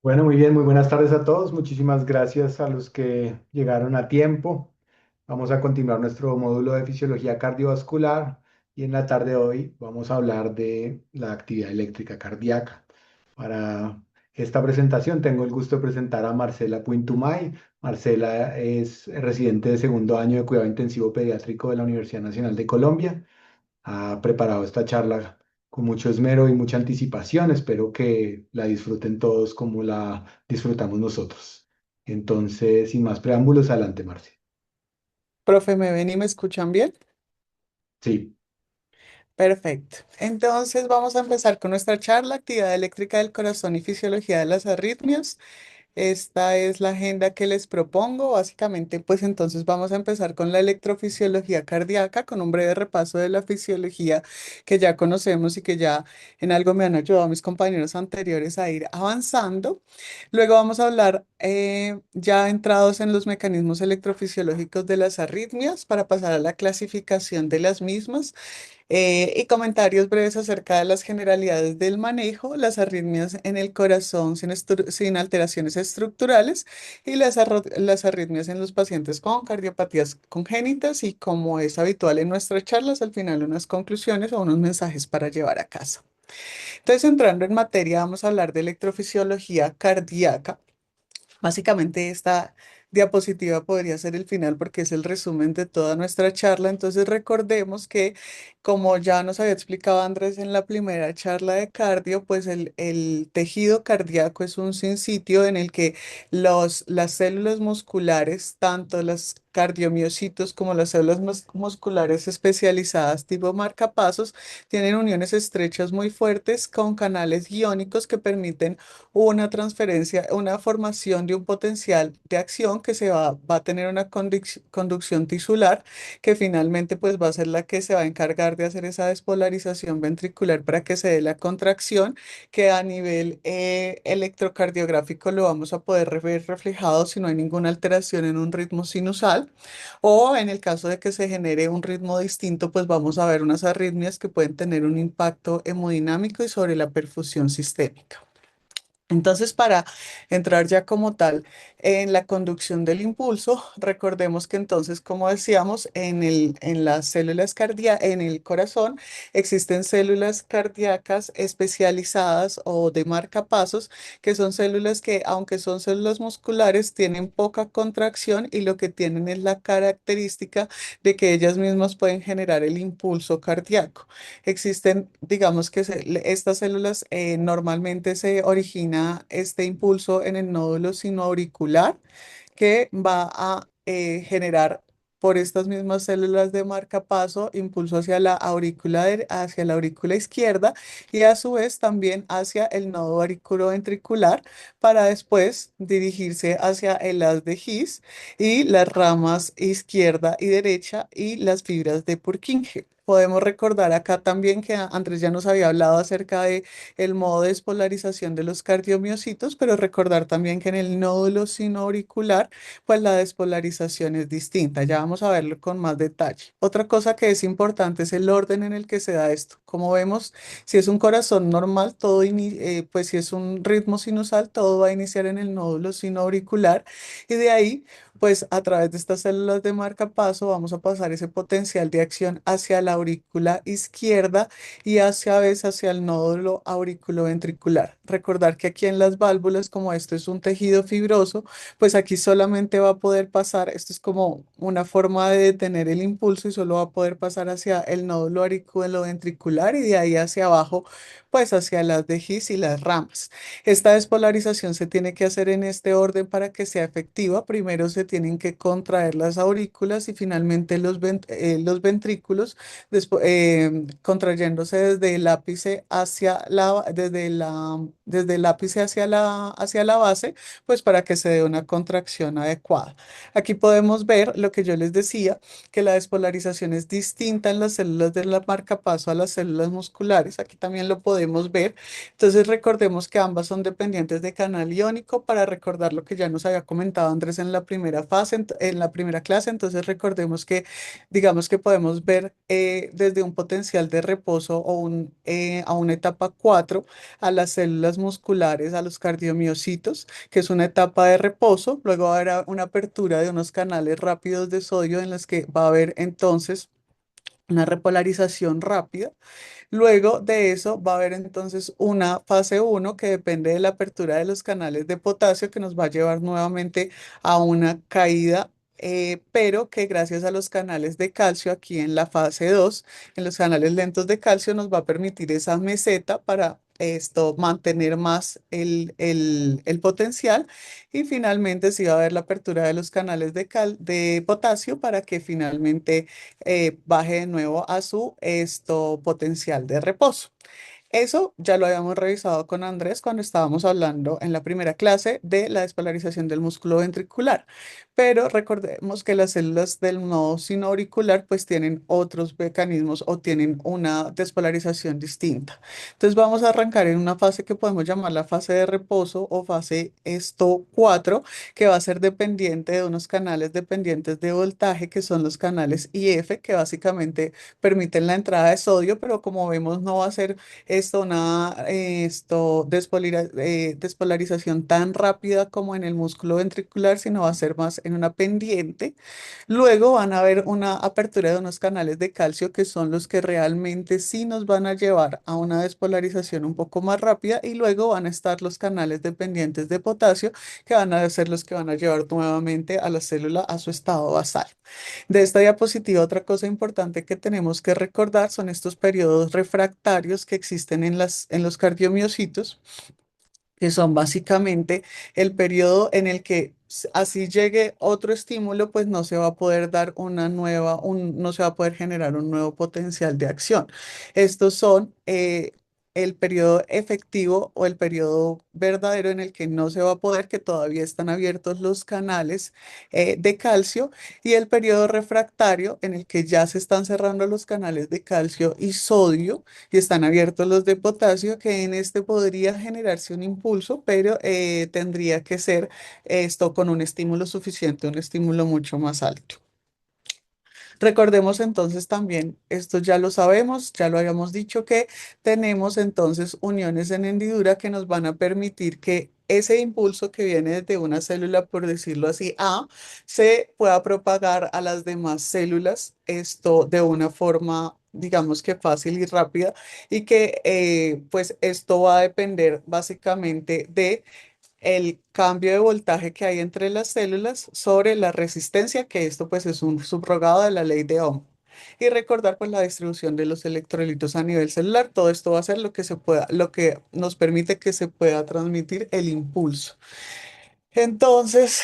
Bueno, muy bien, muy buenas tardes a todos. Muchísimas gracias a los que llegaron a tiempo. Vamos a continuar nuestro módulo de fisiología cardiovascular y en la tarde de hoy vamos a hablar de la actividad eléctrica cardíaca. Para esta presentación tengo el gusto de presentar a Marcela Puintumay. Marcela es residente de segundo año de cuidado intensivo pediátrico de la Universidad Nacional de Colombia. Ha preparado esta charla con mucho esmero y mucha anticipación. Espero que la disfruten todos como la disfrutamos nosotros. Entonces, sin más preámbulos, adelante, Marce. Profe, ¿me ven y me escuchan bien? Sí. Perfecto. Entonces vamos a empezar con nuestra charla, actividad eléctrica del corazón y fisiología de las arritmias. Esta es la agenda que les propongo. Básicamente, pues entonces vamos a empezar con la electrofisiología cardíaca, con un breve repaso de la fisiología que ya conocemos y que ya en algo me han ayudado mis compañeros anteriores a ir avanzando. Luego vamos a hablar ya entrados en los mecanismos electrofisiológicos de las arritmias para pasar a la clasificación de las mismas y comentarios breves acerca de las generalidades del manejo, las arritmias en el corazón sin alteraciones estructurales y las arritmias en los pacientes con cardiopatías congénitas y como es habitual en nuestras charlas, al final unas conclusiones o unos mensajes para llevar a casa. Entonces, entrando en materia, vamos a hablar de electrofisiología cardíaca. Básicamente esta diapositiva podría ser el final porque es el resumen de toda nuestra charla. Entonces recordemos que, como ya nos había explicado Andrés en la primera charla de cardio, pues el tejido cardíaco es un sitio en el que las células musculares, tanto las cardiomiocitos como las células musculares especializadas tipo marcapasos, tienen uniones estrechas muy fuertes con canales iónicos que permiten una transferencia, una formación de un potencial de acción que va a tener una conducción tisular que finalmente pues va a ser la que se va a encargar de hacer esa despolarización ventricular para que se dé la contracción que a nivel electrocardiográfico lo vamos a poder ver reflejado si no hay ninguna alteración en un ritmo sinusal o en el caso de que se genere un ritmo distinto pues vamos a ver unas arritmias que pueden tener un impacto hemodinámico y sobre la perfusión sistémica. Entonces, para entrar ya como tal en la conducción del impulso, recordemos que entonces, como decíamos, en las células cardíacas, en el corazón, existen células cardíacas especializadas o de marcapasos, que son células que, aunque son células musculares, tienen poca contracción y lo que tienen es la característica de que ellas mismas pueden generar el impulso cardíaco. Existen, digamos que estas células normalmente se origina este impulso en el nódulo sinoauricular que va a generar por estas mismas células de marcapaso impulso hacia la hacia la aurícula izquierda y a su vez también hacia el nodo auriculoventricular para después dirigirse hacia el haz de His y las ramas izquierda y derecha y las fibras de Purkinje. Podemos recordar acá también que Andrés ya nos había hablado acerca de el modo de despolarización de los cardiomiocitos, pero recordar también que en el nódulo sinoauricular, pues la despolarización es distinta. Ya vamos a verlo con más detalle. Otra cosa que es importante es el orden en el que se da esto. Como vemos, si es un corazón normal, pues si es un ritmo sinusal, todo va a iniciar en el nódulo sinoauricular y de ahí pues a través de estas células de marcapaso vamos a pasar ese potencial de acción hacia la aurícula izquierda y hacia vez hacia el nódulo auriculoventricular. Recordar que aquí en las válvulas, como esto es un tejido fibroso, pues aquí solamente va a poder pasar, esto es como una forma de detener el impulso y solo va a poder pasar hacia el nódulo auriculoventricular y de ahí hacia abajo, pues hacia las de His y las ramas. Esta despolarización se tiene que hacer en este orden para que sea efectiva. Primero se tienen que contraer las aurículas y finalmente los ventrículos, contrayéndose desde el ápice desde el ápice hacia la base, pues para que se dé una contracción adecuada. Aquí podemos ver lo que yo les decía, que la despolarización es distinta en las células de la marcapaso a las células musculares. Aquí también lo podemos podemos ver. Entonces recordemos que ambas son dependientes de canal iónico para recordar lo que ya nos había comentado Andrés en la primera fase, en la primera clase. Entonces recordemos que, digamos que podemos ver desde un potencial de reposo a una etapa 4 a las células musculares, a los cardiomiocitos, que es una etapa de reposo. Luego va a haber una apertura de unos canales rápidos de sodio en los que va a haber entonces una repolarización rápida. Luego de eso va a haber entonces una fase uno que depende de la apertura de los canales de potasio que nos va a llevar nuevamente a una caída, pero que gracias a los canales de calcio aquí en la fase 2 en los canales lentos de calcio nos va a permitir esa meseta para esto mantener más el potencial y finalmente sí va a haber la apertura de los canales de potasio para que finalmente baje de nuevo a su potencial de reposo. Eso ya lo habíamos revisado con Andrés cuando estábamos hablando en la primera clase de la despolarización del músculo ventricular, pero recordemos que las células del nodo sinoauricular pues tienen otros mecanismos o tienen una despolarización distinta. Entonces vamos a arrancar en una fase que podemos llamar la fase de reposo o fase esto 4, que va a ser dependiente de unos canales dependientes de voltaje que son los canales IF, que básicamente permiten la entrada de sodio, pero como vemos no va a ser una despolarización tan rápida como en el músculo ventricular, sino va a ser más en una pendiente. Luego van a haber una apertura de unos canales de calcio que son los que realmente sí nos van a llevar a una despolarización un poco más rápida y luego van a estar los canales dependientes de potasio que van a ser los que van a llevar nuevamente a la célula a su estado basal. De esta diapositiva, otra cosa importante que tenemos que recordar son estos periodos refractarios que existen en los cardiomiocitos, que son básicamente el periodo en el que así llegue otro estímulo, pues no se va a poder dar no se va a poder generar un nuevo potencial de acción. Estos son el periodo efectivo o el periodo verdadero en el que no se va a poder, que todavía están abiertos los canales de calcio, y el periodo refractario en el que ya se están cerrando los canales de calcio y sodio y están abiertos los de potasio, que en este podría generarse un impulso, pero tendría que ser esto con un estímulo suficiente, un estímulo mucho más alto. Recordemos entonces también, esto ya lo sabemos, ya lo habíamos dicho, que tenemos entonces uniones en hendidura que nos van a permitir que ese impulso que viene de una célula, por decirlo así, A, se pueda propagar a las demás células, esto de una forma, digamos que fácil y rápida, y que pues esto va a depender básicamente de el cambio de voltaje que hay entre las células sobre la resistencia, que esto pues es un subrogado de la ley de Ohm. Y recordar pues la distribución de los electrolitos a nivel celular. Todo esto va a ser lo que se pueda, lo que nos permite que se pueda transmitir el impulso. Entonces,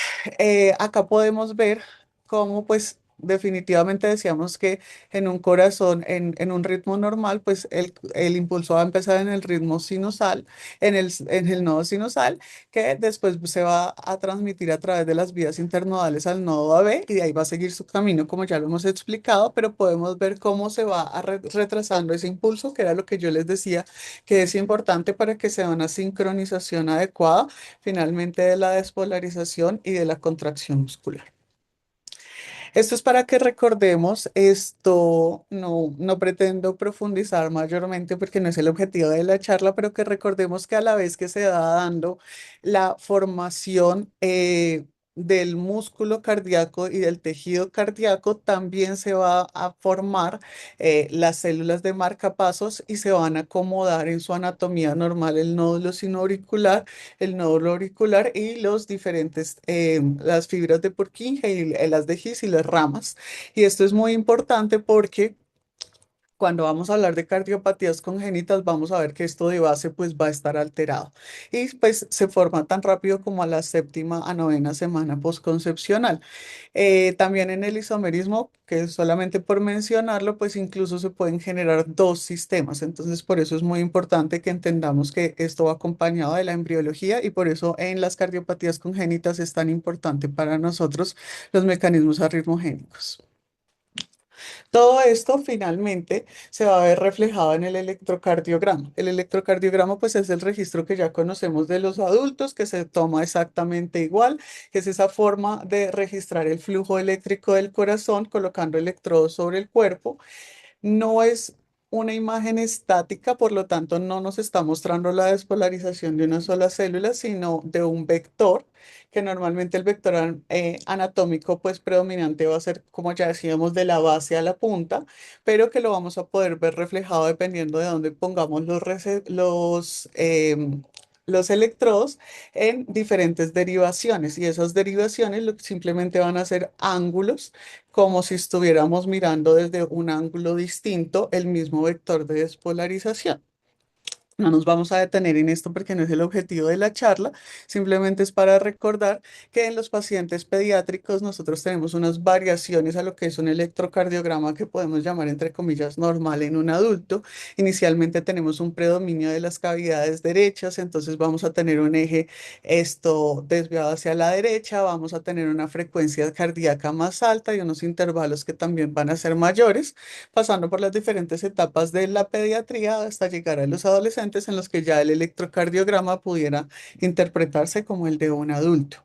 acá podemos ver cómo, pues, definitivamente decíamos que en un corazón, en un ritmo normal, pues el impulso va a empezar en el ritmo sinusal, en el nodo sinusal, que después se va a transmitir a través de las vías internodales al nodo AB y de ahí va a seguir su camino, como ya lo hemos explicado, pero podemos ver cómo se va retrasando ese impulso, que era lo que yo les decía, que es importante para que sea una sincronización adecuada finalmente de la despolarización y de la contracción muscular. Esto es para que recordemos, esto no pretendo profundizar mayormente porque no es el objetivo de la charla, pero que recordemos que a la vez que se va dando la formación del músculo cardíaco y del tejido cardíaco, también se va a formar las células de marcapasos y se van a acomodar en su anatomía normal el nódulo sinoauricular, el nódulo auricular y los diferentes, las fibras de Purkinje y las de His y las ramas. Y esto es muy importante porque cuando vamos a hablar de cardiopatías congénitas, vamos a ver que esto de base pues va a estar alterado y pues se forma tan rápido como a la séptima a novena semana postconcepcional. También en el isomerismo, que solamente por mencionarlo, pues incluso se pueden generar dos sistemas. Entonces, por eso es muy importante que entendamos que esto va acompañado de la embriología y por eso en las cardiopatías congénitas es tan importante para nosotros los mecanismos arritmogénicos. Todo esto finalmente se va a ver reflejado en el electrocardiograma. El electrocardiograma pues es el registro que ya conocemos de los adultos, que se toma exactamente igual, que es esa forma de registrar el flujo eléctrico del corazón colocando electrodos sobre el cuerpo. No es una imagen estática, por lo tanto no nos está mostrando la despolarización de una sola célula, sino de un vector, que normalmente el vector anatómico pues predominante va a ser, como ya decíamos, de la base a la punta, pero que lo vamos a poder ver reflejado dependiendo de dónde pongamos los electrodos en diferentes derivaciones. Y esas derivaciones simplemente van a ser ángulos como si estuviéramos mirando desde un ángulo distinto el mismo vector de despolarización. No nos vamos a detener en esto porque no es el objetivo de la charla, simplemente es para recordar que en los pacientes pediátricos nosotros tenemos unas variaciones a lo que es un electrocardiograma que podemos llamar entre comillas normal en un adulto. Inicialmente tenemos un predominio de las cavidades derechas, entonces vamos a tener un eje esto desviado hacia la derecha, vamos a tener una frecuencia cardíaca más alta y unos intervalos que también van a ser mayores, pasando por las diferentes etapas de la pediatría hasta llegar a los adolescentes en los que ya el electrocardiograma pudiera interpretarse como el de un adulto.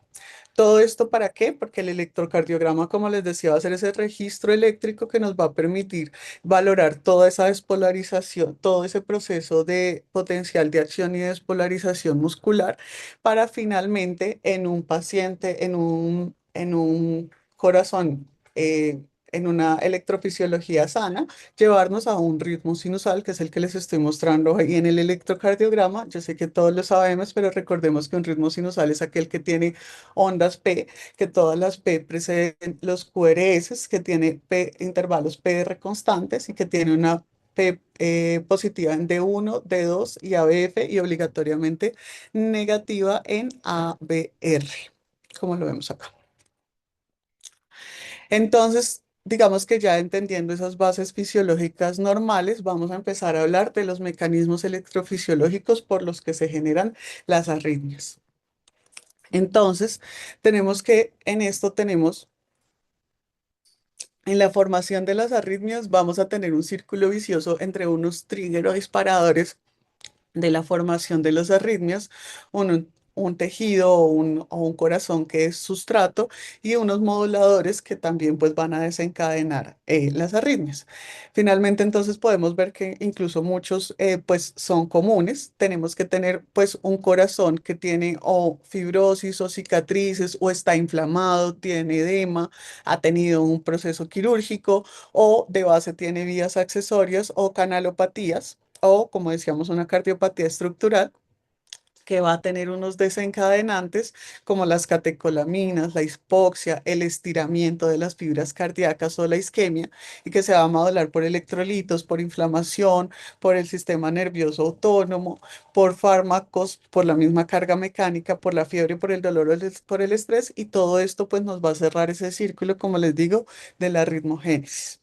¿Todo esto para qué? Porque el electrocardiograma, como les decía, va a ser ese registro eléctrico que nos va a permitir valorar toda esa despolarización, todo ese proceso de potencial de acción y despolarización muscular para finalmente en un paciente, en un corazón, en una electrofisiología sana, llevarnos a un ritmo sinusal, que es el que les estoy mostrando ahí en el electrocardiograma. Yo sé que todos lo sabemos, pero recordemos que un ritmo sinusal es aquel que tiene ondas P, que todas las P preceden los QRS, que tiene P, intervalos PR constantes y que tiene una P positiva en D1, D2 y ABF y obligatoriamente negativa en ABR, como lo vemos acá. Entonces, digamos que ya entendiendo esas bases fisiológicas normales, vamos a empezar a hablar de los mecanismos electrofisiológicos por los que se generan las arritmias. Entonces, tenemos que en esto tenemos, en la formación de las arritmias, vamos a tener un círculo vicioso entre unos trigger o disparadores de la formación de las arritmias, un tejido o un corazón que es sustrato y unos moduladores que también pues van a desencadenar las arritmias. Finalmente entonces podemos ver que incluso muchos pues son comunes. Tenemos que tener pues un corazón que tiene o fibrosis o cicatrices o está inflamado, tiene edema, ha tenido un proceso quirúrgico o de base tiene vías accesorias o canalopatías o, como decíamos, una cardiopatía estructural que va a tener unos desencadenantes como las catecolaminas, la hipoxia, el estiramiento de las fibras cardíacas o la isquemia, y que se va a modular por electrolitos, por inflamación, por el sistema nervioso autónomo, por fármacos, por la misma carga mecánica, por la fiebre, por el dolor, por el estrés, y todo esto pues nos va a cerrar ese círculo, como les digo, de la ritmogénesis.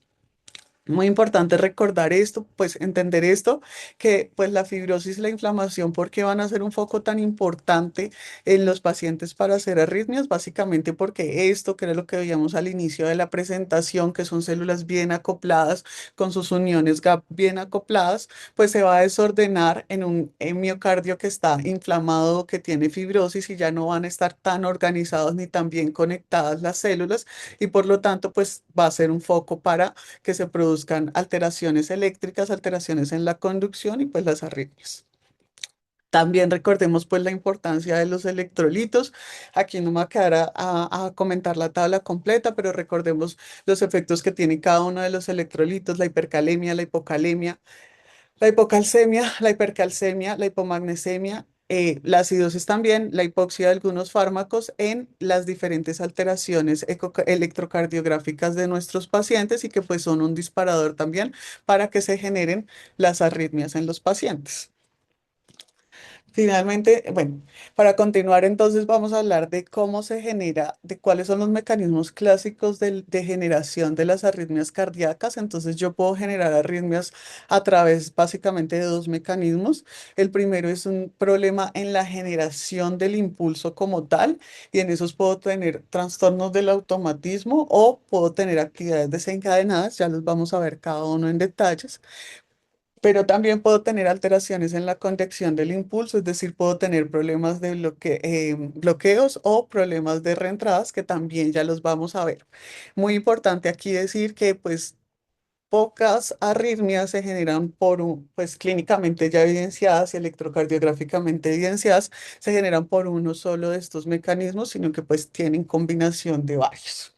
Muy importante recordar esto, pues entender esto, que pues la fibrosis y la inflamación, ¿por qué van a ser un foco tan importante en los pacientes para hacer arritmias? Básicamente porque esto, que era lo que veíamos al inicio de la presentación, que son células bien acopladas, con sus uniones gap bien acopladas, pues se va a desordenar en un miocardio que está inflamado, que tiene fibrosis y ya no van a estar tan organizados ni tan bien conectadas las células y por lo tanto pues va a ser un foco para que se produzcan alteraciones eléctricas, alteraciones en la conducción y pues las arritmias. También recordemos pues la importancia de los electrolitos. Aquí no me va a quedar a comentar la tabla completa, pero recordemos los efectos que tiene cada uno de los electrolitos, la hipercalemia, la hipocalemia, la hipocalcemia, la hipercalcemia, la hipomagnesemia, la acidosis también, la hipoxia de algunos fármacos en las diferentes alteraciones electrocardiográficas de nuestros pacientes y que pues son un disparador también para que se generen las arritmias en los pacientes. Finalmente, bueno, para continuar entonces vamos a hablar de cómo se genera, de cuáles son los mecanismos clásicos de generación de las arritmias cardíacas. Entonces yo puedo generar arritmias a través básicamente de dos mecanismos. El primero es un problema en la generación del impulso como tal y en esos puedo tener trastornos del automatismo o puedo tener actividades desencadenadas, ya los vamos a ver cada uno en detalles. Pero también puedo tener alteraciones en la conducción del impulso, es decir, puedo tener problemas de bloqueos o problemas de reentradas que también ya los vamos a ver. Muy importante aquí decir que pues pocas arritmias se generan pues clínicamente ya evidenciadas y electrocardiográficamente evidenciadas, se generan por uno solo de estos mecanismos, sino que pues tienen combinación de varios.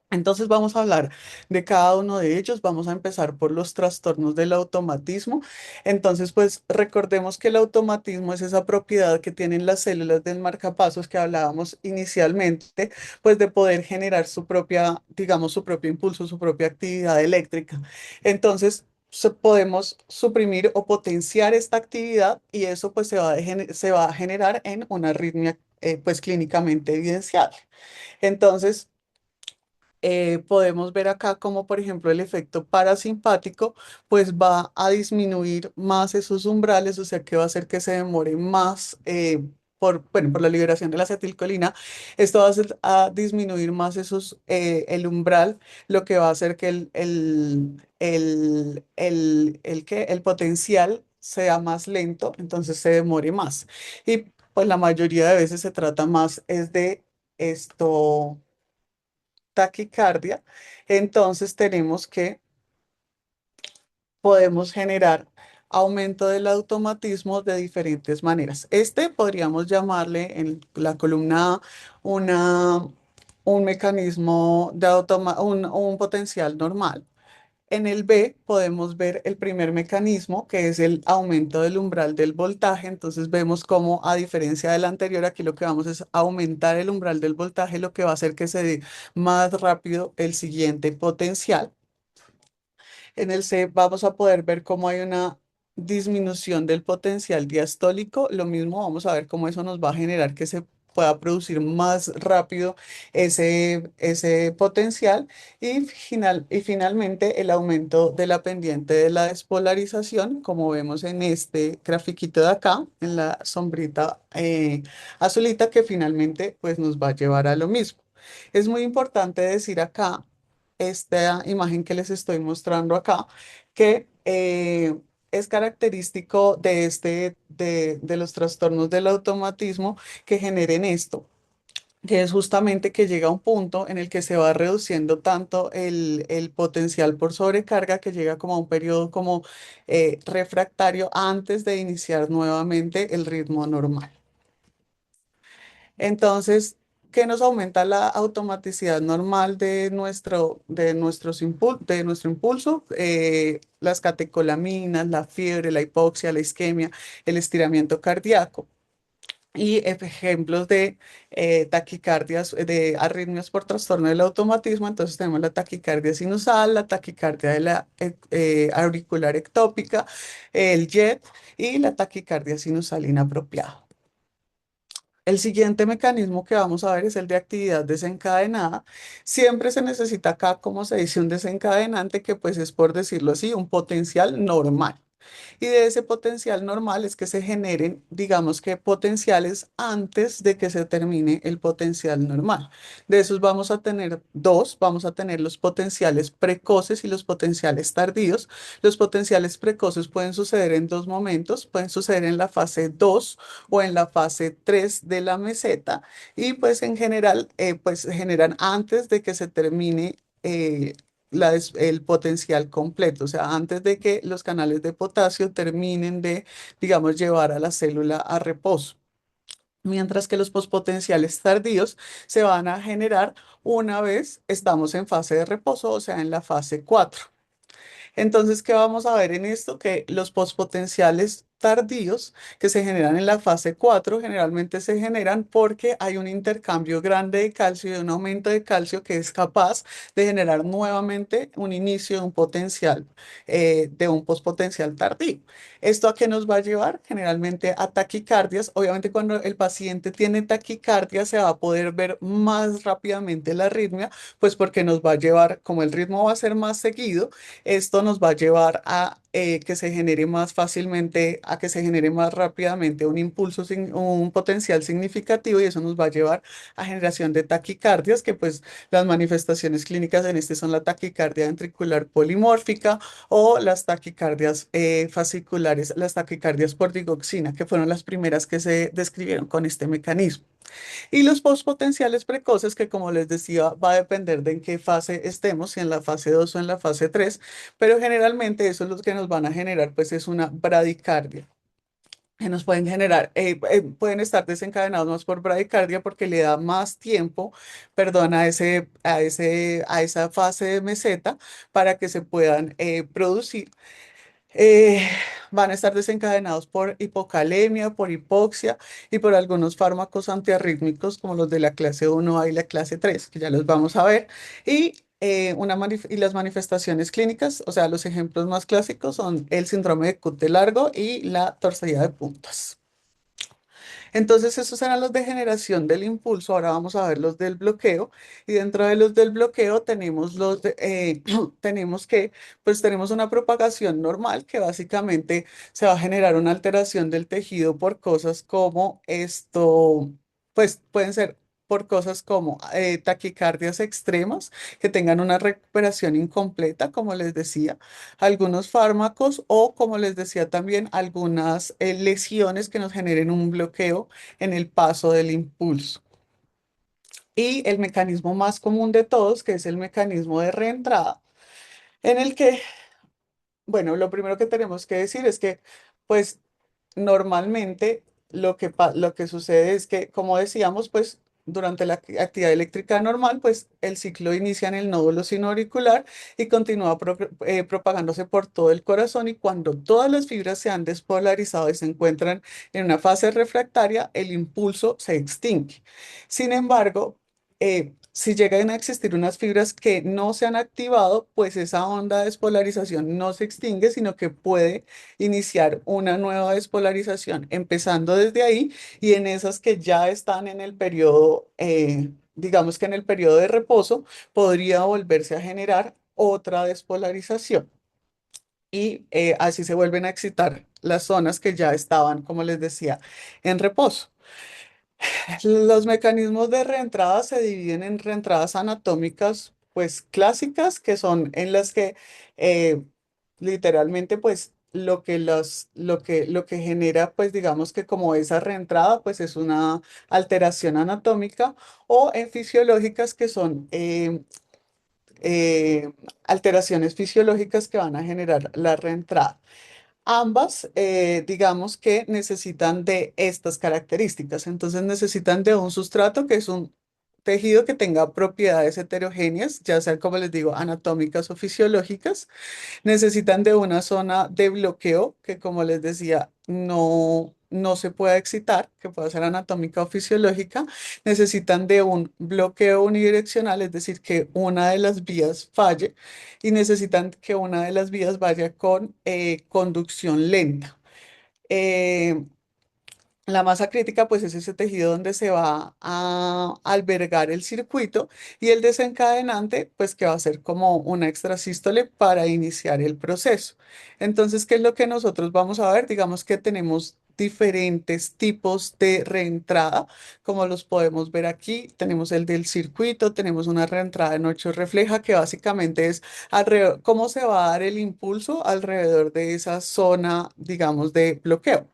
Entonces vamos a hablar de cada uno de ellos. Vamos a empezar por los trastornos del automatismo. Entonces, pues recordemos que el automatismo es esa propiedad que tienen las células del marcapasos que hablábamos inicialmente, pues de poder generar su propia, digamos, su propio impulso, su propia actividad eléctrica. Entonces, podemos suprimir o potenciar esta actividad y eso pues se va a generar en una arritmia pues clínicamente evidenciada. Entonces, podemos ver acá como, por ejemplo, el efecto parasimpático, pues va a disminuir más esos umbrales, o sea que va a hacer que se demore más bueno, por la liberación de la acetilcolina. Esto va a hacer a disminuir más el umbral, lo que va a hacer que el potencial sea más lento, entonces se demore más. Y pues la mayoría de veces se trata más es de esto taquicardia, entonces tenemos que podemos generar aumento del automatismo de diferentes maneras. Este podríamos llamarle en la columna A una, un mecanismo de un potencial normal. En el B podemos ver el primer mecanismo, que es el aumento del umbral del voltaje. Entonces vemos cómo, a diferencia del anterior, aquí lo que vamos es aumentar el umbral del voltaje, lo que va a hacer que se dé más rápido el siguiente potencial. En el C vamos a poder ver cómo hay una disminución del potencial diastólico. Lo mismo vamos a ver cómo eso nos va a generar que se pueda producir más rápido ese potencial y finalmente el aumento de la pendiente de la despolarización, como vemos en este grafiquito de acá, en la sombrita azulita, que finalmente pues nos va a llevar a lo mismo. Es muy importante decir acá esta imagen que les estoy mostrando acá, que es característico de los trastornos del automatismo que generen esto, que es justamente que llega a un punto en el que se va reduciendo tanto el potencial por sobrecarga que llega como a un periodo como refractario antes de iniciar nuevamente el ritmo normal. Entonces, ¿qué nos aumenta la automaticidad normal de nuestro impulso? Las catecolaminas, la fiebre, la hipoxia, la isquemia, el estiramiento cardíaco. Y ejemplos de taquicardias, de arritmias por trastorno del automatismo. Entonces tenemos la taquicardia sinusal, la taquicardia de la auricular ectópica, el JET y la taquicardia sinusal inapropiada. El siguiente mecanismo que vamos a ver es el de actividad desencadenada. Siempre se necesita acá, como se dice, un desencadenante que pues es, por decirlo así, un potencial normal. Y de ese potencial normal es que se generen, digamos que potenciales antes de que se termine el potencial normal. De esos vamos a tener dos, vamos a tener los potenciales precoces y los potenciales tardíos. Los potenciales precoces pueden suceder en dos momentos, pueden suceder en la fase 2 o en la fase 3 de la meseta y pues en general pues se generan antes de que se termine el potencial completo, o sea, antes de que los canales de potasio terminen de, digamos, llevar a la célula a reposo. Mientras que los pospotenciales tardíos se van a generar una vez estamos en fase de reposo, o sea, en la fase 4. Entonces, ¿qué vamos a ver en esto? Que los pospotenciales tardíos que se generan en la fase 4 generalmente se generan porque hay un intercambio grande de calcio y un aumento de calcio que es capaz de generar nuevamente un inicio de un potencial, de un postpotencial tardío. ¿Esto a qué nos va a llevar? Generalmente a taquicardias. Obviamente cuando el paciente tiene taquicardia se va a poder ver más rápidamente la arritmia, pues porque nos va a llevar, como el ritmo va a ser más seguido, esto nos va a llevar a que se genere más fácilmente, a que se genere más rápidamente un impulso, un potencial significativo y eso nos va a llevar a generación de taquicardias, que pues las manifestaciones clínicas en este son la taquicardia ventricular polimórfica o las taquicardias fasciculares, las taquicardias por digoxina, que fueron las primeras que se describieron con este mecanismo. Y los postpotenciales precoces, que como les decía, va a depender de en qué fase estemos, si en la fase 2 o en la fase 3, pero generalmente eso es lo que nos van a generar, pues es una bradicardia. Que nos pueden generar, pueden estar desencadenados más por bradicardia porque le da más tiempo, perdón, a esa fase de meseta para que se puedan producir. Eh, Van a estar desencadenados por hipocalemia, por hipoxia y por algunos fármacos antiarrítmicos como los de la clase 1A y la clase 3 que ya los vamos a ver. Y, y las manifestaciones clínicas, o sea, los ejemplos más clásicos son el síndrome de Cute largo y la torsalidad de puntas. Entonces, esos eran los de generación del impulso. Ahora vamos a ver los del bloqueo. Y dentro de los del bloqueo tenemos tenemos que, pues tenemos una propagación normal que básicamente se va a generar una alteración del tejido por cosas como esto, pues pueden ser por cosas como taquicardias extremas, que tengan una recuperación incompleta, como les decía, algunos fármacos o, como les decía también, algunas lesiones que nos generen un bloqueo en el paso del impulso. Y el mecanismo más común de todos, que es el mecanismo de reentrada, en el que, bueno, lo primero que tenemos que decir es que, pues, normalmente lo que sucede es que, como decíamos, pues durante la actividad eléctrica normal, pues el ciclo inicia en el nódulo sinoauricular y continúa propagándose por todo el corazón y cuando todas las fibras se han despolarizado y se encuentran en una fase refractaria, el impulso se extingue. Sin embargo, si llegan a existir unas fibras que no se han activado, pues esa onda de despolarización no se extingue, sino que puede iniciar una nueva despolarización, empezando desde ahí y en esas que ya están en el periodo, digamos que en el periodo de reposo, podría volverse a generar otra despolarización y así se vuelven a excitar las zonas que ya estaban, como les decía, en reposo. Los mecanismos de reentrada se dividen en reentradas anatómicas, pues clásicas, que son en las que eh, literalmente, pues lo que genera, pues digamos que como esa reentrada, pues es una alteración anatómica o en fisiológicas que son eh, alteraciones fisiológicas que van a generar la reentrada. Ambas, digamos que necesitan de estas características. Entonces necesitan de un sustrato que es un tejido que tenga propiedades heterogéneas, ya sean, como les digo, anatómicas o fisiológicas. Necesitan de una zona de bloqueo que, como les decía, no se pueda excitar, que pueda ser anatómica o fisiológica. Necesitan de un bloqueo unidireccional, es decir, que una de las vías falle y necesitan que una de las vías vaya con conducción lenta. Eh, la masa crítica, pues es ese tejido donde se va a albergar el circuito y el desencadenante, pues que va a ser como una extrasístole para iniciar el proceso. Entonces, ¿qué es lo que nosotros vamos a ver? Digamos que tenemos diferentes tipos de reentrada, como los podemos ver aquí. Tenemos el del circuito, tenemos una reentrada en 8 refleja, que básicamente es alrededor, cómo se va a dar el impulso alrededor de esa zona, digamos, de bloqueo.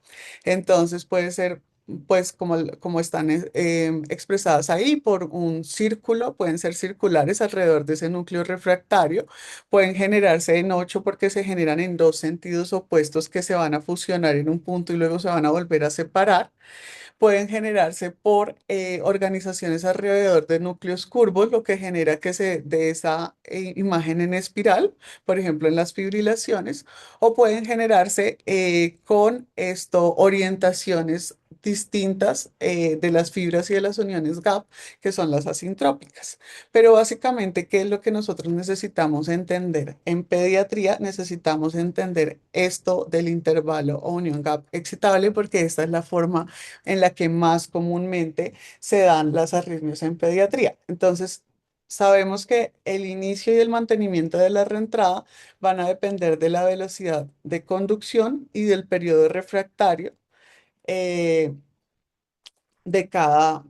Entonces puede ser, pues como están expresadas ahí, por un círculo, pueden ser circulares alrededor de ese núcleo refractario, pueden generarse en 8 porque se generan en dos sentidos opuestos que se van a fusionar en un punto y luego se van a volver a separar. pueden generarse por organizaciones alrededor de núcleos curvos, lo que genera que se dé esa imagen en espiral, por ejemplo, en las fibrilaciones, o pueden generarse con orientaciones distintas de las fibras y de las uniones gap, que son las asintrópicas. Pero básicamente, ¿qué es lo que nosotros necesitamos entender? En pediatría necesitamos entender esto del intervalo o unión gap excitable, porque esta es la forma en la que más comúnmente se dan las arritmias en pediatría. Entonces, sabemos que el inicio y el mantenimiento de la reentrada van a depender de la velocidad de conducción y del periodo refractario eh, de cada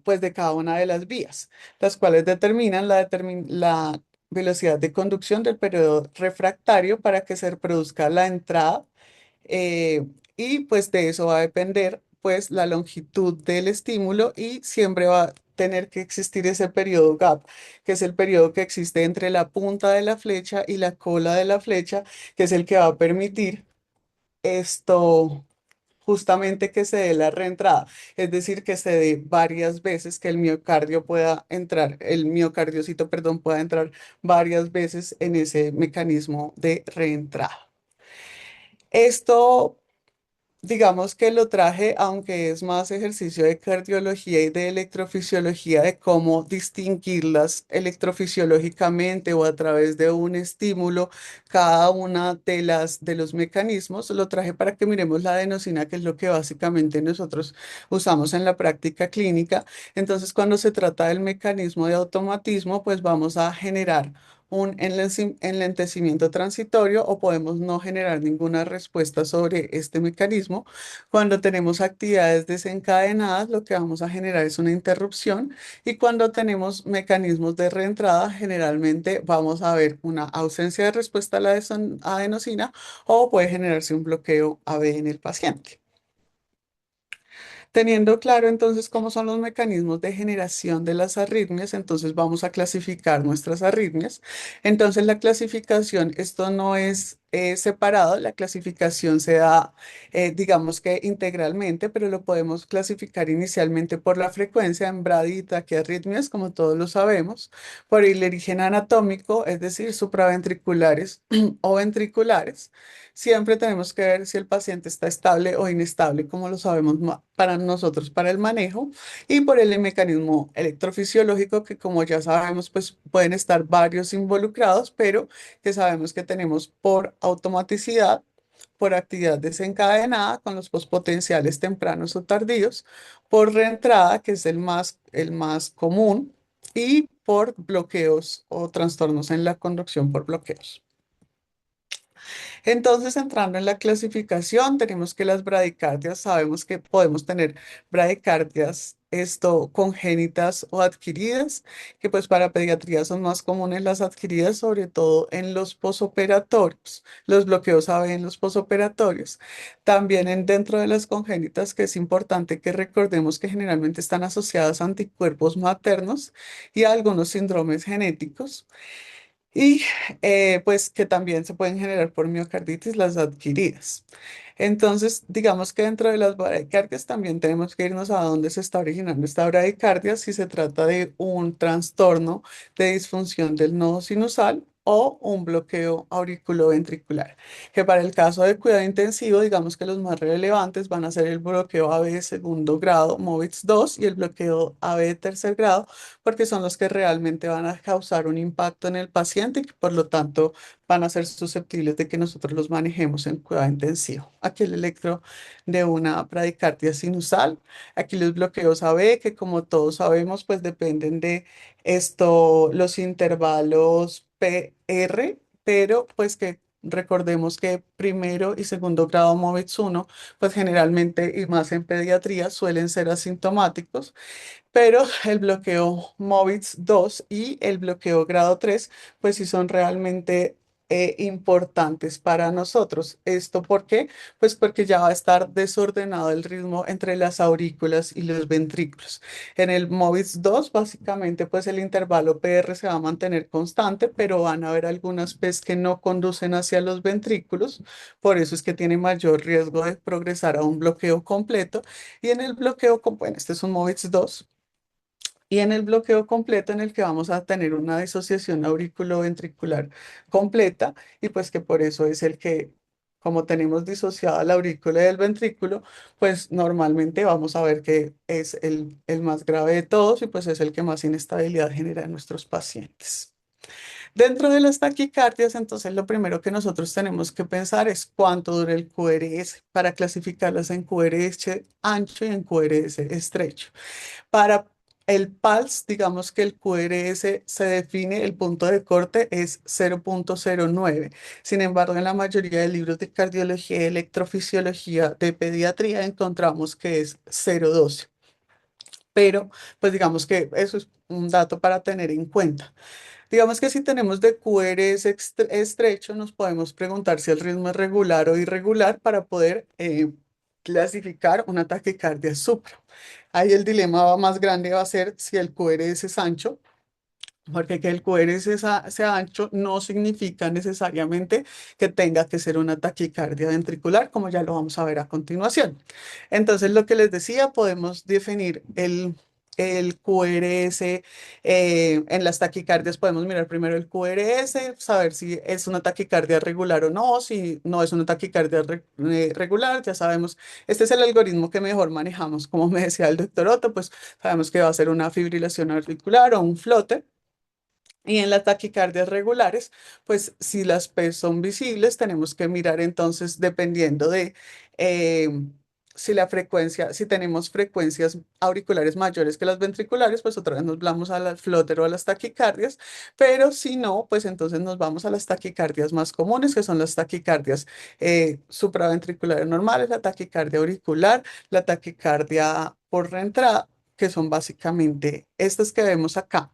una de las vías, las cuales determinan la velocidad de conducción del periodo refractario para que se produzca la entrada y pues de eso va a depender pues la longitud del estímulo y siempre va a tener que existir ese periodo gap, que es el periodo que existe entre la punta de la flecha y la cola de la flecha, que es el que va a permitir esto justamente que se dé la reentrada, es decir, que se dé varias veces, que el miocardio pueda entrar, el miocardiocito, perdón, pueda entrar varias veces en ese mecanismo de reentrada. Esto digamos que lo traje, aunque es más ejercicio de cardiología y de electrofisiología, de cómo distinguirlas electrofisiológicamente o a través de un estímulo, cada una de los mecanismos, lo traje para que miremos la adenosina, que es lo que básicamente nosotros usamos en la práctica clínica. Entonces, cuando se trata del mecanismo de automatismo, pues vamos a generar un enlentecimiento transitorio o podemos no generar ninguna respuesta sobre este mecanismo. Cuando tenemos actividades desencadenadas, lo que vamos a generar es una interrupción y cuando tenemos mecanismos de reentrada, generalmente vamos a ver una ausencia de respuesta a la adenosina o puede generarse un bloqueo AB en el paciente. Teniendo claro entonces cómo son los mecanismos de generación de las arritmias, entonces vamos a clasificar nuestras arritmias. Entonces la clasificación, esto no es separado, la clasificación se da, digamos que integralmente, pero lo podemos clasificar inicialmente por la frecuencia en brady y taquiarritmias, como todos lo sabemos, por el origen anatómico, es decir, supraventriculares o ventriculares. Siempre tenemos que ver si el paciente está estable o inestable, como lo sabemos para nosotros, para el manejo, y por el mecanismo electrofisiológico, que como ya sabemos, pues pueden estar varios involucrados, pero que sabemos que tenemos por automaticidad, por actividad desencadenada con los pospotenciales tempranos o tardíos, por reentrada, que es el más común, y por bloqueos o trastornos en la conducción por bloqueos. Entonces, entrando en la clasificación, tenemos que las bradicardias, sabemos que podemos tener bradicardias congénitas o adquiridas, que pues para pediatría son más comunes las adquiridas, sobre todo en los posoperatorios, los bloqueos AB en los posoperatorios. También dentro de las congénitas, que es importante que recordemos que generalmente están asociadas a anticuerpos maternos y a algunos síndromes genéticos. Y pues que también se pueden generar por miocarditis las adquiridas. Entonces, digamos que dentro de las bradicardias también tenemos que irnos a dónde se está originando esta bradicardia, si se trata de un trastorno de disfunción del nodo sinusal o un bloqueo auriculoventricular, que para el caso de cuidado intensivo, digamos que los más relevantes van a ser el bloqueo AB de segundo grado, MOVITS 2, y el bloqueo AB de tercer grado, porque son los que realmente van a causar un impacto en el paciente y que por lo tanto van a ser susceptibles de que nosotros los manejemos en cuidado intensivo. Aquí el electro de una bradicardia sinusal, aquí los bloqueos AB, que como todos sabemos, pues dependen de los intervalos PR, pero pues que recordemos que primero y segundo grado MOVITS 1, pues generalmente y más en pediatría suelen ser asintomáticos, pero el bloqueo MOVITS 2 y el bloqueo grado 3, pues sí son realmente importantes para nosotros. ¿Esto por qué? Pues porque ya va a estar desordenado el ritmo entre las aurículas y los ventrículos. En el MOVIS 2, básicamente, pues el intervalo PR se va a mantener constante, pero van a haber algunas P's que no conducen hacia los ventrículos, por eso es que tiene mayor riesgo de progresar a un bloqueo completo. Y en el bloqueo, bueno, este es un MOVIS 2. Y en el bloqueo completo en el que vamos a tener una disociación auriculoventricular completa y pues que por eso es el que, como tenemos disociada la aurícula y el ventrículo, pues normalmente vamos a ver que es el más grave de todos y pues es el que más inestabilidad genera en nuestros pacientes. Dentro de las taquicardias, entonces lo primero que nosotros tenemos que pensar es cuánto dura el QRS para clasificarlas en QRS ancho y en QRS estrecho. Para el PALS, digamos que el QRS se define, el punto de corte es 0,09. Sin embargo, en la mayoría de libros de cardiología y electrofisiología de pediatría encontramos que es 0,12. Pero, pues digamos que eso es un dato para tener en cuenta. Digamos que si tenemos de QRS estrecho, nos podemos preguntar si el ritmo es regular o irregular para poder clasificar una taquicardia supra. Ahí el dilema más grande va a ser si el QRS es ancho, porque que el QRS sea ancho no significa necesariamente que tenga que ser una taquicardia ventricular, como ya lo vamos a ver a continuación. Entonces, lo que les decía, podemos definir el QRS en las taquicardias. Podemos mirar primero el QRS, saber si es una taquicardia regular o no. Si no es una taquicardia regular, ya sabemos, este es el algoritmo que mejor manejamos. Como me decía el doctor Otto, pues sabemos que va a ser una fibrilación auricular o un flote. Y en las taquicardias regulares, pues si las P son visibles, tenemos que mirar entonces dependiendo de eh, si la frecuencia, si tenemos frecuencias auriculares mayores que las ventriculares, pues otra vez nos vamos a la flutter o a las taquicardias, pero si no, pues entonces nos vamos a las taquicardias más comunes, que son las taquicardias supraventriculares normales, la taquicardia auricular, la taquicardia por reentrada, que son básicamente estas que vemos acá.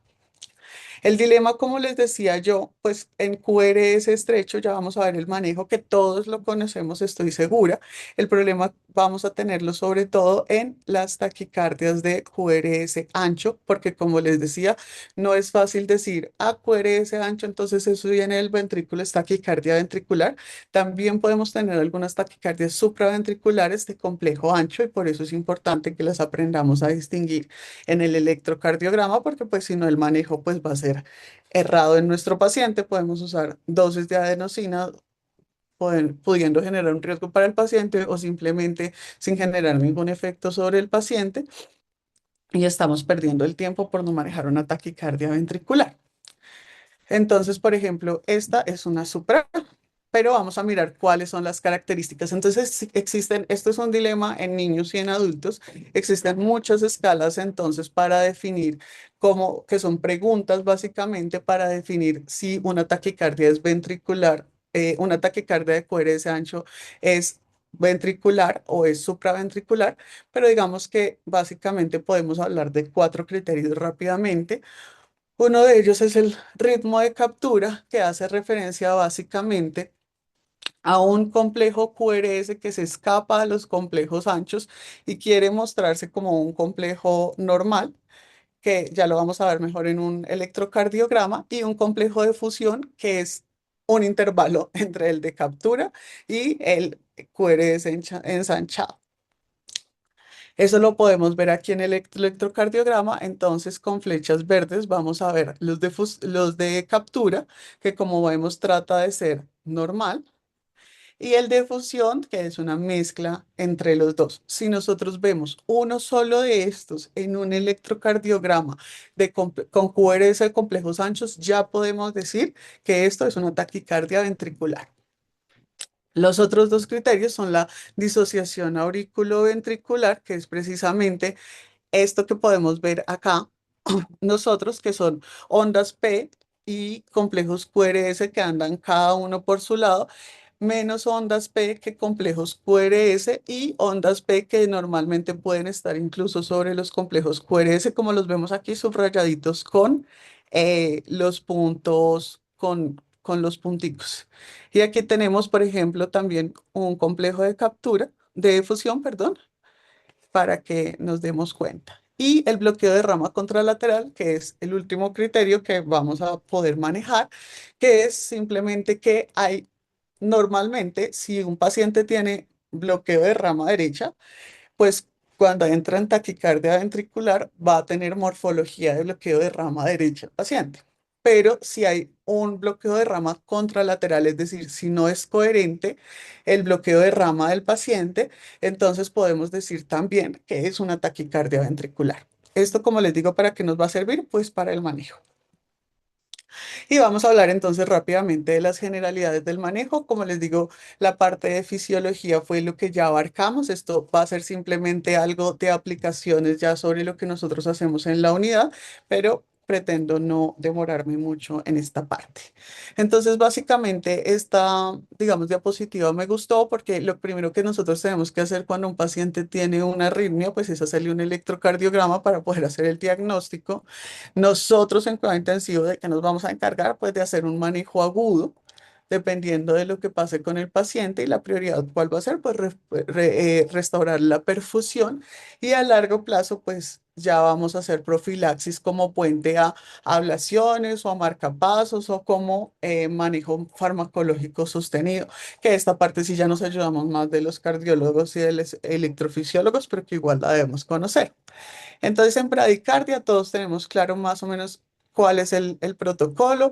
El dilema, como les decía yo, pues en QRS estrecho ya vamos a ver el manejo que todos lo conocemos, estoy segura. El problema vamos a tenerlo sobre todo en las taquicardias de QRS ancho, porque como les decía, no es fácil decir QRS ancho, entonces eso viene del ventrículo, es taquicardia ventricular. También podemos tener algunas taquicardias supraventriculares de complejo ancho y por eso es importante que las aprendamos a distinguir en el electrocardiograma, porque pues si no el manejo pues va a ser errado en nuestro paciente. Podemos usar dosis de adenosina pudiendo generar un riesgo para el paciente o simplemente sin generar ningún efecto sobre el paciente y estamos perdiendo el tiempo por no manejar una taquicardia ventricular. Entonces, por ejemplo, esta es una supra, pero vamos a mirar cuáles son las características. Entonces, sí existen, esto es un dilema en niños y en adultos, existen muchas escalas entonces para definir cómo, que son preguntas básicamente para definir si una taquicardia es ventricular, una taquicardia de QRS ancho es ventricular o es supraventricular, pero digamos que básicamente podemos hablar de cuatro criterios rápidamente. Uno de ellos es el ritmo de captura, que hace referencia básicamente a un complejo QRS que se escapa de los complejos anchos y quiere mostrarse como un complejo normal, que ya lo vamos a ver mejor en un electrocardiograma, y un complejo de fusión, que es un intervalo entre el de captura y el QRS ensanchado. Eso lo podemos ver aquí en el electrocardiograma. Entonces, con flechas verdes vamos a ver los de captura, que como vemos trata de ser normal, y el de fusión, que es una mezcla entre los dos. Si nosotros vemos uno solo de estos en un electrocardiograma con QRS de complejos anchos, ya podemos decir que esto es una taquicardia ventricular. Los otros dos criterios son la disociación auriculoventricular, que es precisamente esto que podemos ver acá, nosotros, que son ondas P y complejos QRS que andan cada uno por su lado, menos ondas P que complejos QRS y ondas P que normalmente pueden estar incluso sobre los complejos QRS, como los vemos aquí subrayaditos con los puntos con los punticos. Y aquí tenemos, por ejemplo, también un complejo de captura, de fusión, perdón, para que nos demos cuenta. Y el bloqueo de rama contralateral, que es el último criterio que vamos a poder manejar, que es simplemente que hay normalmente, si un paciente tiene bloqueo de rama derecha, pues cuando entra en taquicardia ventricular va a tener morfología de bloqueo de rama derecha el paciente. Pero si hay un bloqueo de rama contralateral, es decir, si no es coherente el bloqueo de rama del paciente, entonces podemos decir también que es una taquicardia ventricular. Esto, como les digo, ¿para qué nos va a servir? Pues para el manejo. Y vamos a hablar entonces rápidamente de las generalidades del manejo. Como les digo, la parte de fisiología fue lo que ya abarcamos. Esto va a ser simplemente algo de aplicaciones ya sobre lo que nosotros hacemos en la unidad, pero pretendo no demorarme mucho en esta parte. Entonces, básicamente, esta, digamos, diapositiva me gustó porque lo primero que nosotros tenemos que hacer cuando un paciente tiene una arritmia, pues es hacerle un electrocardiograma para poder hacer el diagnóstico. Nosotros en cuidado intensivo de que nos vamos a encargar pues de hacer un manejo agudo, dependiendo de lo que pase con el paciente y la prioridad cuál va a ser, pues restaurar la perfusión y a largo plazo pues ya vamos a hacer profilaxis como puente a ablaciones o a marcapasos o como manejo farmacológico sostenido, que esta parte sí ya nos ayudamos más de los cardiólogos y de los electrofisiólogos, pero que igual la debemos conocer. Entonces, en bradicardia todos tenemos claro más o menos cuál es el protocolo.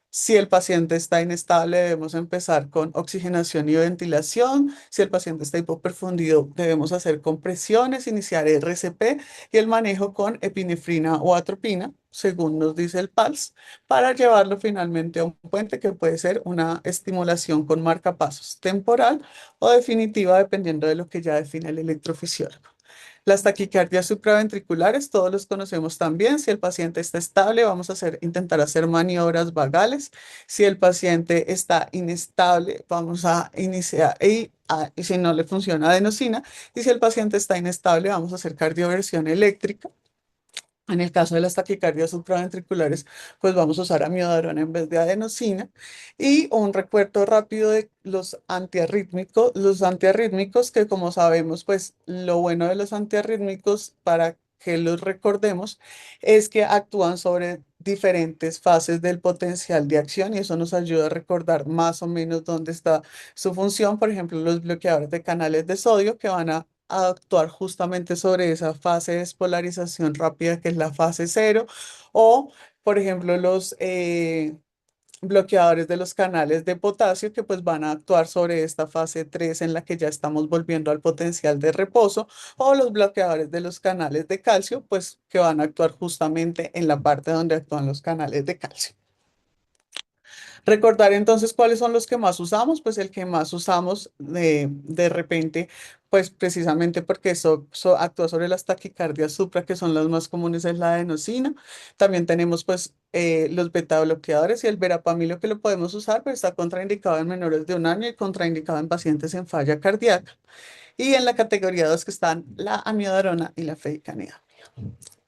Si el paciente está inestable, debemos empezar con oxigenación y ventilación. Si el paciente está hipoperfundido, debemos hacer compresiones, iniciar RCP y el manejo con epinefrina o atropina, según nos dice el PALS, para llevarlo finalmente a un puente que puede ser una estimulación con marcapasos temporal o definitiva, dependiendo de lo que ya define el electrofisiólogo. Las taquicardias supraventriculares, todos los conocemos también. Si el paciente está estable, vamos a intentar hacer maniobras vagales. Si el paciente está inestable, vamos a iniciar y si no le funciona adenosina. Y si el paciente está inestable, vamos a hacer cardioversión eléctrica. En el caso de las taquicardias supraventriculares, pues vamos a usar amiodarona en vez de adenosina. Y un recuerdo rápido de los antiarrítmicos que como sabemos, pues lo bueno de los antiarrítmicos para que los recordemos es que actúan sobre diferentes fases del potencial de acción y eso nos ayuda a recordar más o menos dónde está su función. Por ejemplo, los bloqueadores de canales de sodio que van a actuar justamente sobre esa fase de despolarización rápida que es la fase cero, o por ejemplo los bloqueadores de los canales de potasio que pues van a actuar sobre esta fase 3 en la que ya estamos volviendo al potencial de reposo, o los bloqueadores de los canales de calcio pues que van a actuar justamente en la parte donde actúan los canales de calcio. Recordar entonces cuáles son los que más usamos, pues el que más usamos de repente, pues precisamente porque eso, actúa sobre las taquicardias supra, que son las más comunes, es la adenosina. También tenemos pues los beta bloqueadores y el verapamilo que lo podemos usar, pero está contraindicado en menores de un año y contraindicado en pacientes en falla cardíaca. Y en la categoría 2 que están la amiodarona y la feicanida.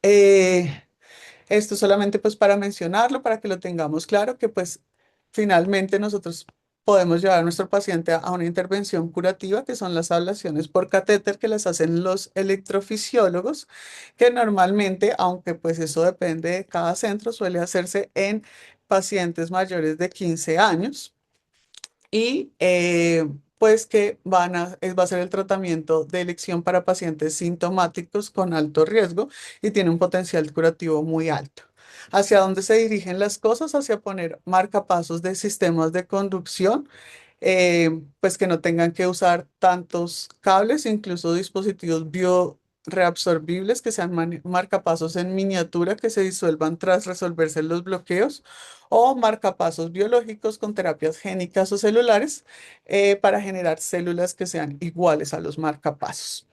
Eh, Esto solamente pues para mencionarlo, para que lo tengamos claro, que pues finalmente nosotros podemos llevar a nuestro paciente a una intervención curativa, que son las ablaciones por catéter que las hacen los electrofisiólogos, que normalmente, aunque pues eso depende de cada centro, suele hacerse en pacientes mayores de 15 años y pues que va a ser el tratamiento de elección para pacientes sintomáticos con alto riesgo y tiene un potencial curativo muy alto. ¿Hacia dónde se dirigen las cosas? Hacia poner marcapasos de sistemas de conducción, pues que no tengan que usar tantos cables, incluso dispositivos bioreabsorbibles que sean marcapasos en miniatura que se disuelvan tras resolverse los bloqueos o marcapasos biológicos con terapias génicas o celulares para generar células que sean iguales a los marcapasos.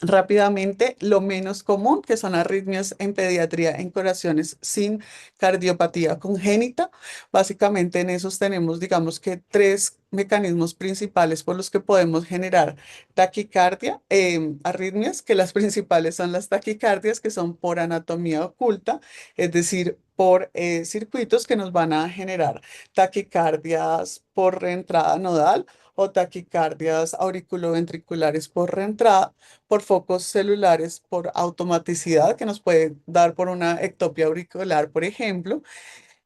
rápidamente lo menos común, que son arritmias en pediatría en corazones sin cardiopatía congénita. Básicamente en esos tenemos, digamos que tres mecanismos principales por los que podemos generar taquicardia, arritmias, que las principales son las taquicardias, que son por anatomía oculta, es decir, por circuitos que nos van a generar taquicardias por reentrada nodal o taquicardias auriculoventriculares por reentrada, por focos celulares, por automaticidad que nos puede dar por una ectopia auricular, por ejemplo,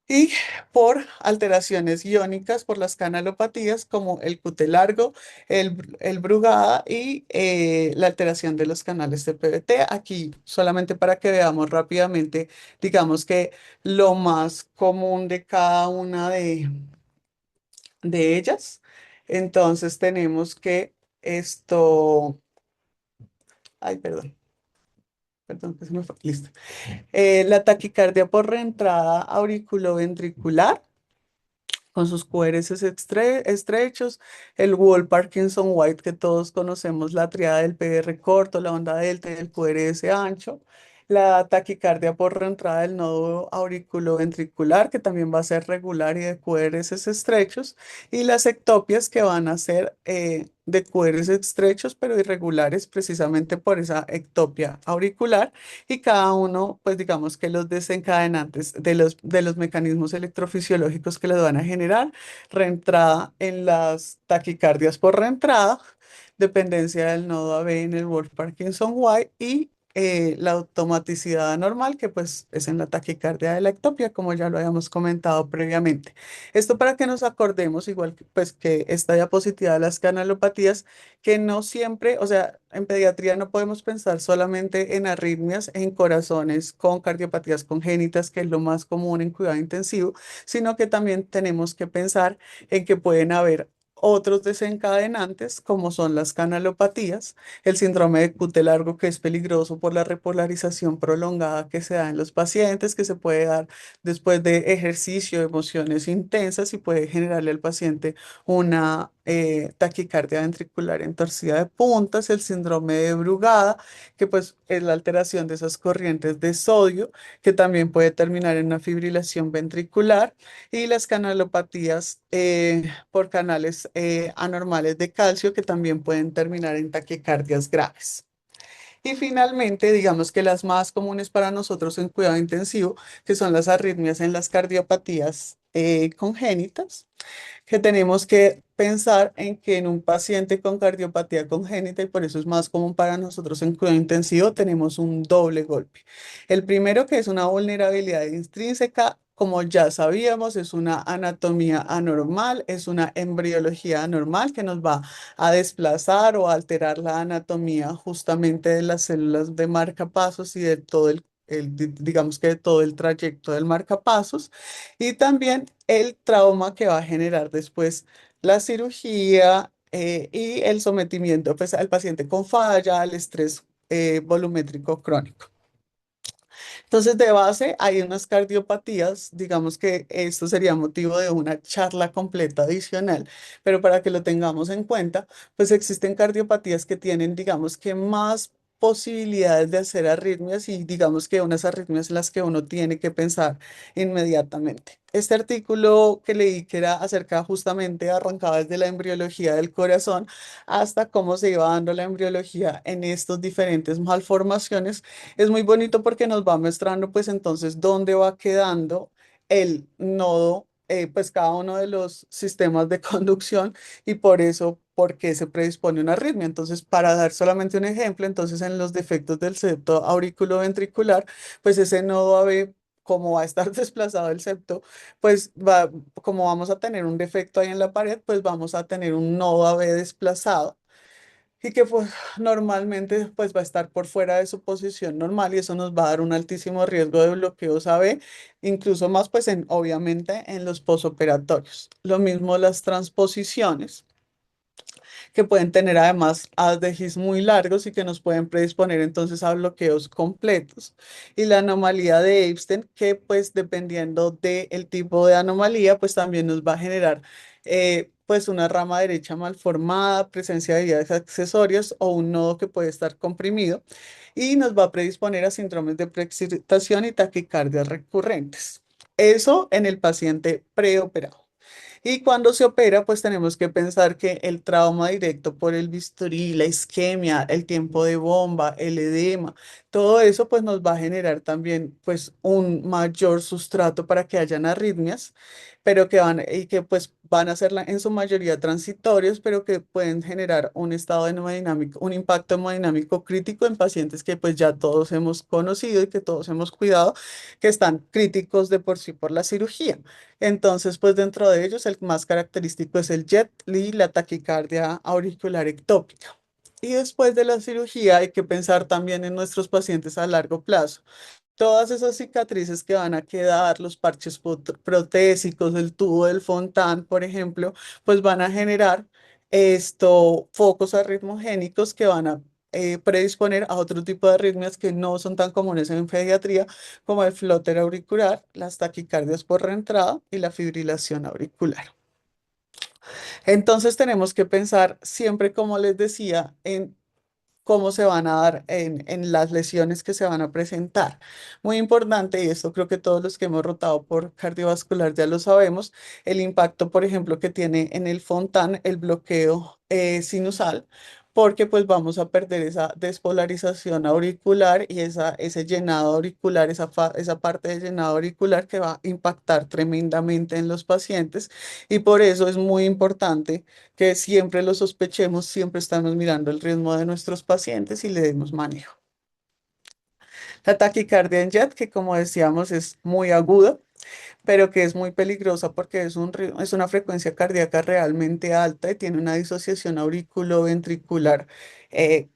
y por alteraciones iónicas por las canalopatías como el QT largo, el Brugada y la alteración de los canales de PVT. Aquí solamente para que veamos rápidamente, digamos que lo más común de cada una de ellas. Entonces tenemos que esto, ay, perdón, que se me fue, listo. La taquicardia por reentrada auriculoventricular con sus QRS estrechos, el Wall Parkinson White que todos conocemos, la triada del PR corto, la onda delta y el QRS ancho, la taquicardia por reentrada del nodo auriculoventricular que también va a ser regular y de QRS estrechos, y las ectopias que van a ser de QRS estrechos pero irregulares precisamente por esa ectopia auricular, y cada uno, pues digamos que los desencadenantes de los mecanismos electrofisiológicos que les van a generar, reentrada en las taquicardias por reentrada, dependencia del nodo AB en el Wolff-Parkinson-White y la automaticidad anormal, que pues es en la taquicardia de la ectopia, como ya lo habíamos comentado previamente. Esto para que nos acordemos, igual que, pues, que esta diapositiva de las canalopatías, que no siempre, o sea, en pediatría no podemos pensar solamente en arritmias en corazones con cardiopatías congénitas, que es lo más común en cuidado intensivo, sino que también tenemos que pensar en que pueden haber otros desencadenantes, como son las canalopatías, el síndrome de QT largo, que es peligroso por la repolarización prolongada que se da en los pacientes, que se puede dar después de ejercicio, emociones intensas y puede generarle al paciente una taquicardia ventricular entorcida de puntas, el síndrome de Brugada, que pues es la alteración de esas corrientes de sodio, que también puede terminar en una fibrilación ventricular, y las canalopatías por canales anormales de calcio, que también pueden terminar en taquicardias graves. Y finalmente, digamos que las más comunes para nosotros en cuidado intensivo, que son las arritmias en las cardiopatías congénitas, que tenemos que pensar en que en un paciente con cardiopatía congénita, y por eso es más común para nosotros en cuidado intensivo, tenemos un doble golpe. El primero, que es una vulnerabilidad intrínseca, como ya sabíamos, es una anatomía anormal, es una embriología anormal que nos va a desplazar o a alterar la anatomía justamente de las células de marcapasos y de todo digamos que de todo el trayecto del marcapasos, y también el trauma que va a generar después la cirugía y el sometimiento, pues, al paciente con falla, al estrés volumétrico crónico. Entonces, de base, hay unas cardiopatías, digamos que esto sería motivo de una charla completa adicional, pero para que lo tengamos en cuenta, pues existen cardiopatías que tienen, digamos que más posibilidades de hacer arritmias, y digamos que unas arritmias en las que uno tiene que pensar inmediatamente. Este artículo que leí, que era acerca justamente, arrancaba desde la embriología del corazón hasta cómo se iba dando la embriología en estas diferentes malformaciones. Es muy bonito porque nos va mostrando pues entonces dónde va quedando el nodo, pues cada uno de los sistemas de conducción, y por eso, por qué se predispone una arritmia. Entonces, para dar solamente un ejemplo, entonces en los defectos del septo auriculoventricular, pues ese nodo AB, como va a estar desplazado el septo, pues va, como vamos a tener un defecto ahí en la pared, pues vamos a tener un nodo AB desplazado, y que pues normalmente pues va a estar por fuera de su posición normal, y eso nos va a dar un altísimo riesgo de bloqueos AB, incluso más pues en, obviamente en los posoperatorios. Lo mismo las transposiciones, que pueden tener además haz de His muy largos y que nos pueden predisponer entonces a bloqueos completos. Y la anomalía de Epstein, que pues dependiendo del tipo de anomalía, pues también nos va a generar pues una rama derecha mal formada, presencia de vías accesorias o un nodo que puede estar comprimido y nos va a predisponer a síndromes de preexcitación y taquicardias recurrentes. Eso en el paciente preoperado. Y cuando se opera, pues tenemos que pensar que el trauma directo por el bisturí, la isquemia, el tiempo de bomba, el edema, todo eso pues nos va a generar también pues un mayor sustrato para que hayan arritmias, pero que van y que pues van a ser en su mayoría transitorios, pero que pueden generar un estado hemodinámico, un impacto hemodinámico crítico en pacientes que pues ya todos hemos conocido y que todos hemos cuidado, que están críticos de por sí por la cirugía. Entonces, pues dentro de ellos el más característico es el jet y la taquicardia auricular ectópica. Y después de la cirugía hay que pensar también en nuestros pacientes a largo plazo. Todas esas cicatrices que van a quedar, los parches protésicos, el tubo del Fontán, por ejemplo, pues van a generar focos arritmogénicos que van a predisponer a otro tipo de arritmias que no son tan comunes en pediatría, como el flóter auricular, las taquicardias por reentrada y la fibrilación auricular. Entonces tenemos que pensar siempre, como les decía, en cómo se van a dar en las lesiones que se van a presentar. Muy importante, y esto creo que todos los que hemos rotado por cardiovascular ya lo sabemos, el impacto, por ejemplo, que tiene en el Fontán el bloqueo sinusal, porque pues vamos a perder esa despolarización auricular y ese llenado auricular, esa parte de llenado auricular que va a impactar tremendamente en los pacientes y por eso es muy importante que siempre lo sospechemos, siempre estamos mirando el ritmo de nuestros pacientes y le demos manejo. La taquicardia en jet, que como decíamos es muy aguda, pero que es muy peligrosa porque es una frecuencia cardíaca realmente alta y tiene una disociación auriculoventricular eh,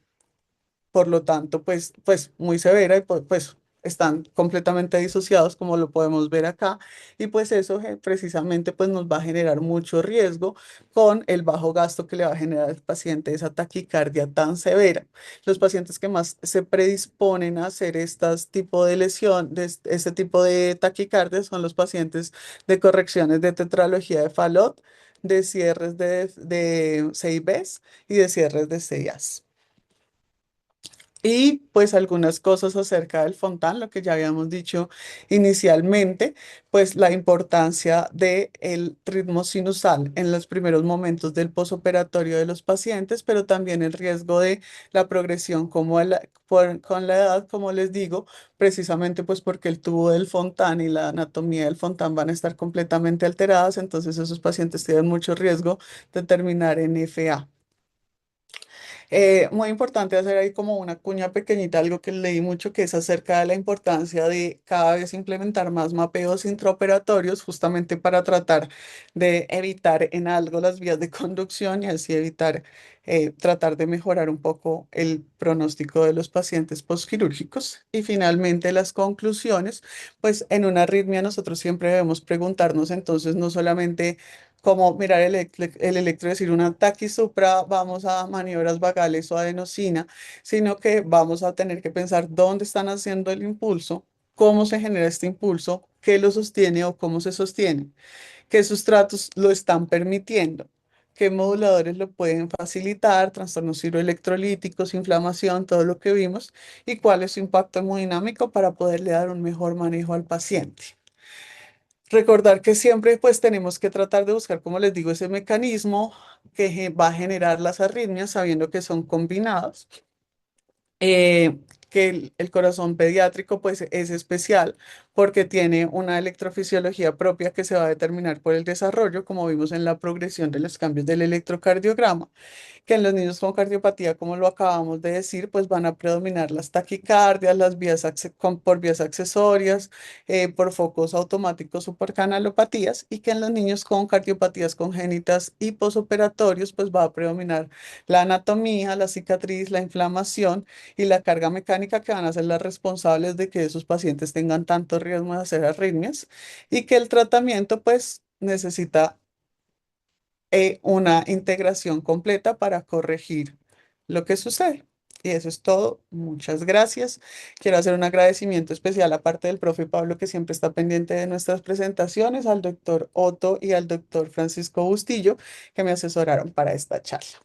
por lo tanto, pues muy severa y pues están completamente disociados como lo podemos ver acá y pues eso precisamente pues nos va a generar mucho riesgo con el bajo gasto que le va a generar al paciente esa taquicardia tan severa. Los pacientes que más se predisponen a hacer estas tipo de lesión, este tipo de taquicardia son los pacientes de correcciones de tetralogía de Fallot, de cierres de 6Bs y de cierres de 6As. Y pues algunas cosas acerca del Fontán, lo que ya habíamos dicho inicialmente, pues la importancia del ritmo sinusal en los primeros momentos del posoperatorio de los pacientes, pero también el riesgo de la progresión con la edad, como les digo, precisamente pues porque el tubo del Fontán y la anatomía del Fontán van a estar completamente alteradas, entonces esos pacientes tienen mucho riesgo de terminar en FA. Muy importante hacer ahí como una cuña pequeñita, algo que leí mucho, que es acerca de la importancia de cada vez implementar más mapeos intraoperatorios, justamente para tratar de evitar en algo las vías de conducción y así evitar, tratar de mejorar un poco el pronóstico de los pacientes postquirúrgicos. Y finalmente las conclusiones, pues en una arritmia nosotros siempre debemos preguntarnos entonces no solamente como mirar el electro, decir una taquisupra, vamos a maniobras vagales o adenosina, sino que vamos a tener que pensar dónde están haciendo el impulso, cómo se genera este impulso, qué lo sostiene o cómo se sostiene, qué sustratos lo están permitiendo, qué moduladores lo pueden facilitar, trastornos electrolíticos, inflamación, todo lo que vimos, y cuál es su impacto hemodinámico para poderle dar un mejor manejo al paciente. Recordar que siempre pues tenemos que tratar de buscar, como les digo, ese mecanismo que va a generar las arritmias sabiendo que son combinados, que el corazón pediátrico pues es especial porque tiene una electrofisiología propia que se va a determinar por el desarrollo, como vimos en la progresión de los cambios del electrocardiograma que en los niños con cardiopatía, como lo acabamos de decir, pues van a predominar las taquicardias, las por vías accesorias, por focos automáticos o por canalopatías, y que en los niños con cardiopatías congénitas y posoperatorios, pues va a predominar la anatomía, la cicatriz, la inflamación y la carga mecánica que van a ser las responsables de que esos pacientes tengan tanto riesgo de hacer arritmias y que el tratamiento, pues, necesita una integración completa para corregir lo que sucede. Y eso es todo. Muchas gracias. Quiero hacer un agradecimiento especial, aparte del profe Pablo, que siempre está pendiente de nuestras presentaciones, al doctor Otto y al doctor Francisco Bustillo, que me asesoraron para esta charla.